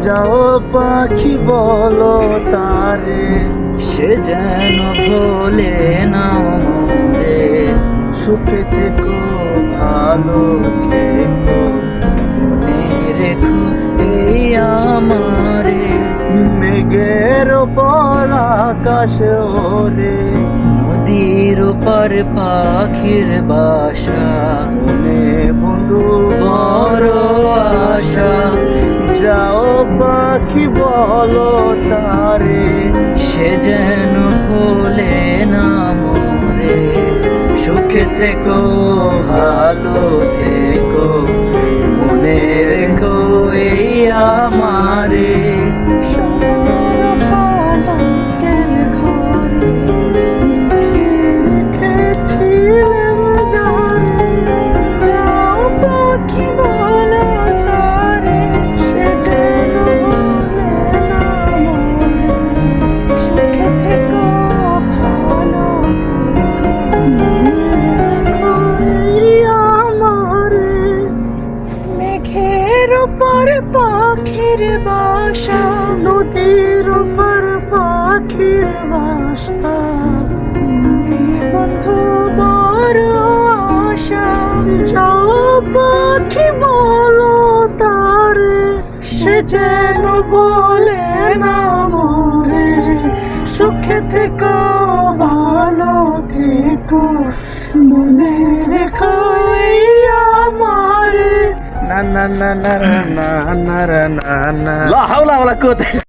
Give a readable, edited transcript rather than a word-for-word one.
যাও পাখি বলো তারে, সে যেন ভোলে না মোরে। সুখে থেকো ভালো থেকো, মনে রেখো এই আমারে। মেঘের ওপর আকাশ ওরে, নদীর ওপার পাখির বাসা, মনে বন্ধু বড় আশা। যাও পাখি বলো তারে, সে যেন ভোলে না মোরে। সুখে থেকো ভালো থেকো, মনে রেখো এই আমারে। পালঙ্কের ঘরে রেখেছিলাম যারে, যাও পাখি বলো তারে, সে যেন ভোলে না মোরে। সুখে থেকো ভালো থেকো। মেঘের উপর পাখির বাসা, নদীর উপর পাখির বাসা, বন্ধু বড় আশা। যাও পাখি বলো তারে, সে যেন বলে না মোরে। সুখে থেকো ভালো থেকো, মনে রেখো এই আমারে। না না না না না না না না। লা হাওলা ওয়ালা কুওয়াতা